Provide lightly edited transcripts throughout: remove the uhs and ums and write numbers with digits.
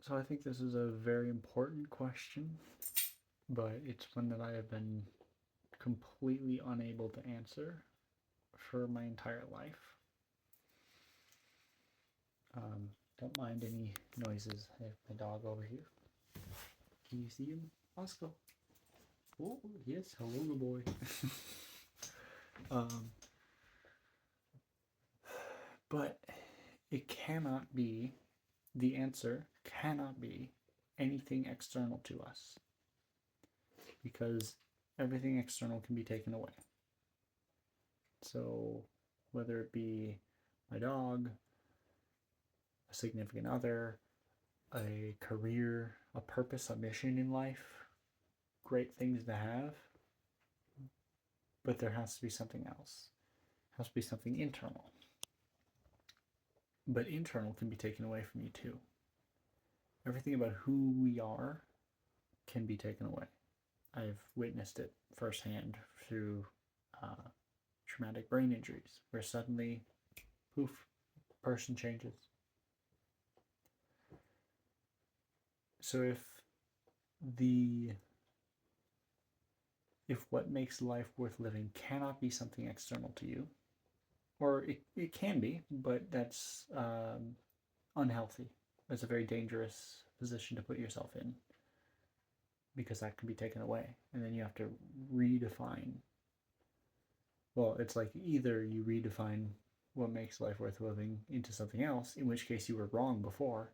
So I think this is a very important question, but it's one that I have been completely unable to answer for my entire life. Don't mind any noises. I have my dog over here. Can you see him, Oscar? Oh, yes. Hello, good boy. But it cannot be, the answer cannot be anything external to us, because everything external can be taken away. So whether it be my dog, a significant other, a career, a purpose, a mission in life, great things to have, but there has to be something else. It has to be something internal. But internal can be taken away from you too. Everything about who we are can be taken away. I've witnessed it firsthand through traumatic brain injuries, where suddenly, poof, person changes. So if what makes life worth living cannot be something external to you, or it can be, but that's unhealthy. That's a very dangerous position to put yourself in, because that can be taken away, and then you have to redefine. Well, it's like either you redefine what makes life worth living into something else, in which case you were wrong before,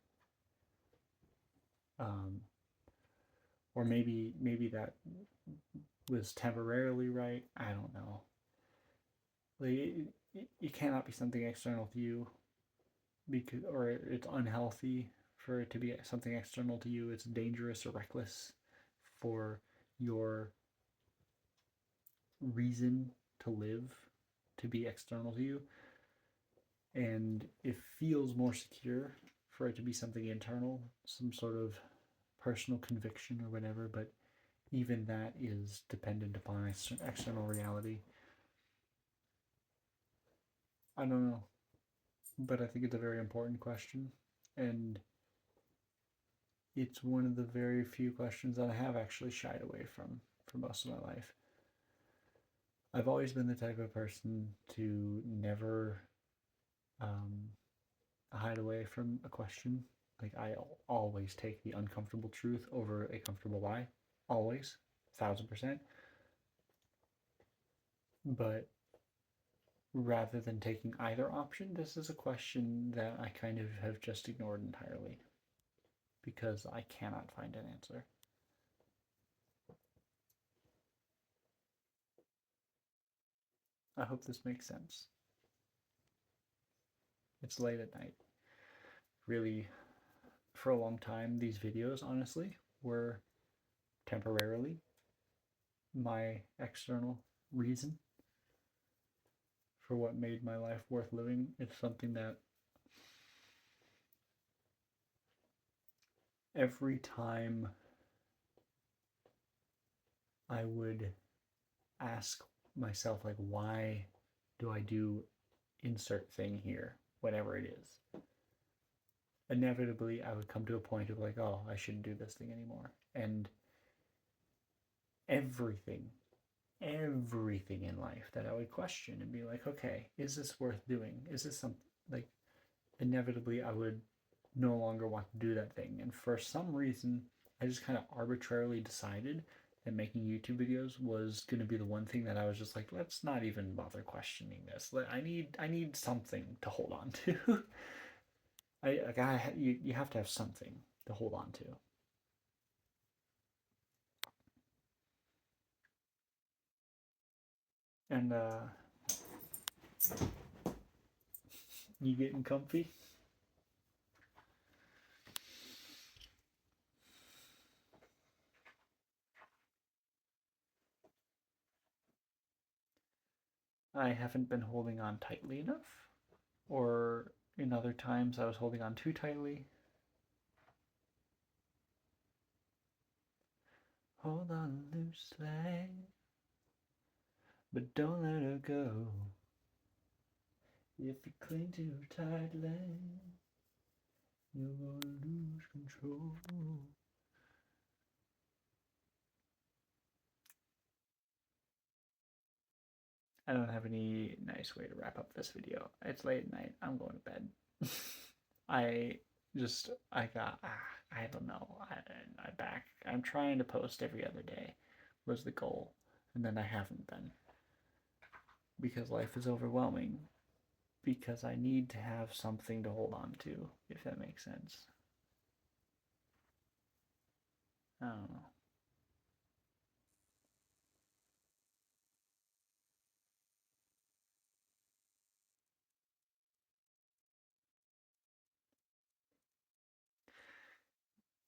or maybe that was temporarily right. I don't know. Like it cannot be something external to you, because, or it's unhealthy for it to be something external to you. It's dangerous or reckless for your reason to live to be external to you, and it feels more secure for it to be something internal, some sort of personal conviction or whatever, but even that is dependent upon external reality. I don't know, but I think it's a very important question, and it's one of the very few questions that I have actually shied away from for most of my life. I've always been the type of person to never hide away from a question. Like, I always take the uncomfortable truth over a comfortable lie. Always. 1000%. But rather than taking either option, this is a question that I kind of have just ignored entirely, because I cannot find an answer. I hope this makes sense. It's late at night. Really, for a long time, these videos, honestly, were temporarily my external reason for what made my life worth living. It's something that every time I would ask myself, like, why do I do insert thing here, whatever it is, inevitably I would come to a point of like, oh, I shouldn't do this thing anymore. And everything in life that I would question and be like, okay, is this worth doing? Is this something, like, inevitably I would no longer want to do that thing. And for some reason, I just kind of arbitrarily decided that making YouTube videos was going to be the one thing that I was just like, let's not even bother questioning this. I need something to hold on to. You have to have something to hold on to. And you getting comfy? I haven't been holding on tightly enough, or in other times I was holding on too tightly. Hold on loosely, but don't let her go. If you cling too tightly, you're gonna lose control. I don't have any nice way to wrap up this video. It's late at night. I'm going to bed. I I don't know. I'm trying to post every other day was the goal. And then I haven't been. Because life is overwhelming. Because I need to have something to hold on to, if that makes sense. I don't know.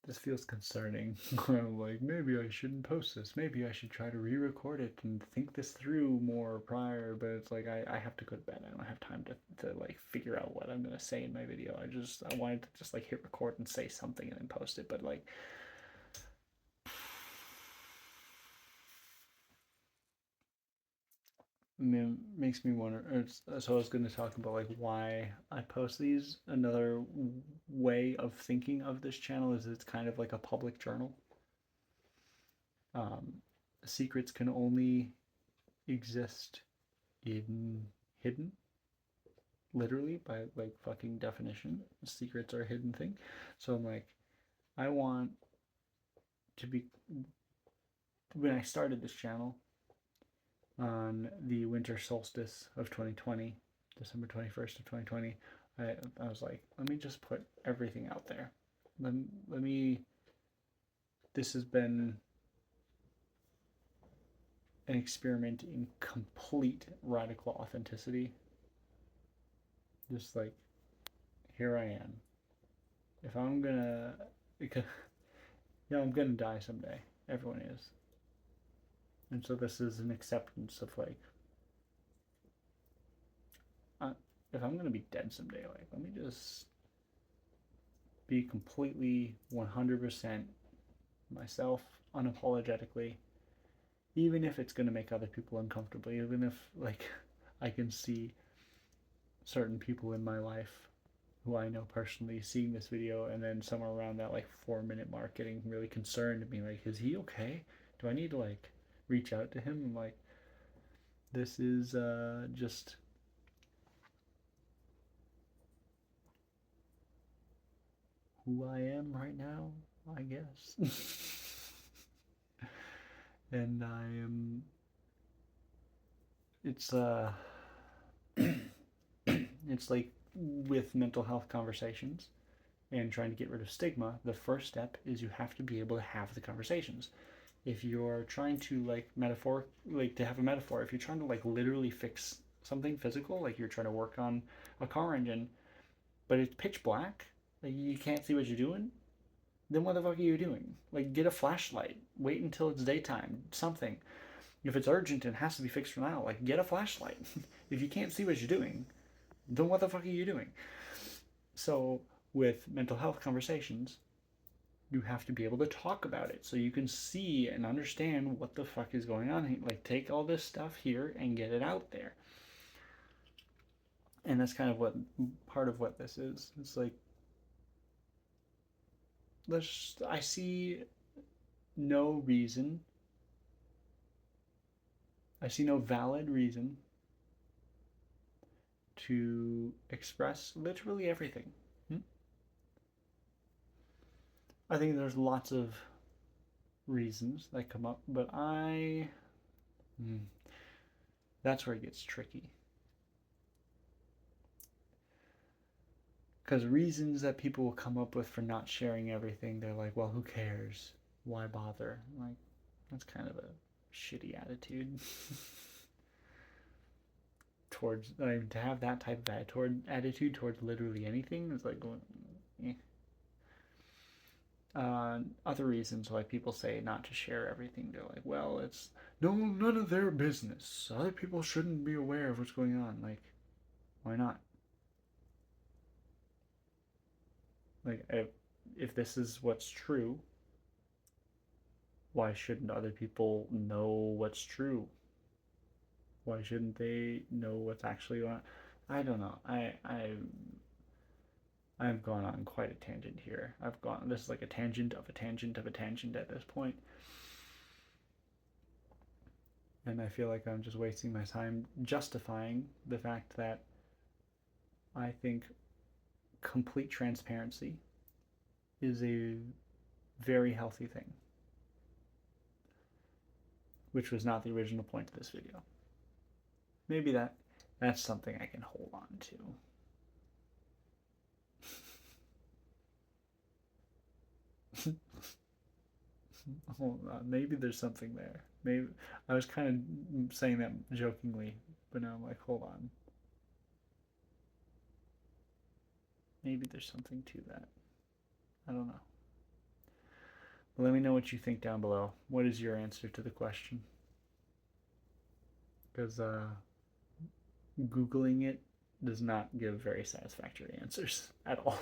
This feels concerning. I'm like, maybe I shouldn't post this. Maybe I should try to re-record it and think this through more prior. But it's like I have to go to bed. I don't have time to like figure out what I'm gonna say in my video. I wanted to just like hit record and say something and then post it. But like makes me wonder. So I was going to talk about like why I post these. Another way of thinking of this channel is it's kind of like a public journal. Um, secrets can only exist in hidden, literally by like fucking definition. Secrets are a hidden thing. So I'm like, I want to be. When I started this channel on the winter solstice of 2020, December 21st of 2020, I was like, let me just put everything out there. Let me. This has been an experiment in complete radical authenticity. Just like, here I am. If I'm gonna, because, I'm gonna die someday. Everyone is. And so this is an acceptance of like, if I'm gonna be dead someday, like, let me just be completely 100% myself, unapologetically, even if it's gonna make other people uncomfortable, even if like I can see certain people in my life who I know personally seeing this video and then somewhere around that like 4 minute mark getting really concerned and being like, is he okay? Do I need to like reach out to him? I'm like, this is just who I am right now, I guess. And I am. It's it's like with mental health conversations and trying to get rid of stigma. The first step is you have to be able to have the conversations. If you're trying to like metaphor, like to have a metaphor, if you're trying to like literally fix something physical, like you're trying to work on a car engine, but it's pitch black, like you can't see what you're doing, then what the fuck are you doing? Like, get a flashlight. Wait until it's daytime. Something. If it's urgent and has to be fixed now, like, get a flashlight. If you can't see what you're doing, then what the fuck are you doing? So, with mental health conversations, you have to be able to talk about it so you can see and understand what the fuck is going on. Like, take all this stuff here and get it out there. And that's kind of what part of what this is. It's like, I see no reason I see no valid reason to express literally everything. Hmm? I think there's lots of reasons that come up, but that's where it gets tricky. Because reasons that people will come up with for not sharing everything, they're like, well, who cares? Why bother? Like, that's kind of a shitty attitude. Towards, I mean, to have that type of attitude towards literally anything is like, eh. Other reasons why people say not to share everything, they're like, well, it's none of their business. Other people shouldn't be aware of what's going on. Like, why not? Like, if this is what's true, why shouldn't other people know what's true? Why shouldn't they know what's actually going on? I don't know. I've gone on quite a tangent here. This is like a tangent of a tangent of a tangent at this point. And I feel like I'm just wasting my time justifying the fact that I think complete transparency is a very healthy thing, which was not the original point of this video. Maybe that's something I can hold on to. Hold on, maybe there's something there. Maybe I was kind of saying that jokingly, but now I'm like, hold on. Maybe there's something to that. I don't know. But let me know what you think down below. What is your answer to the question? Because Googling it does not give very satisfactory answers at all.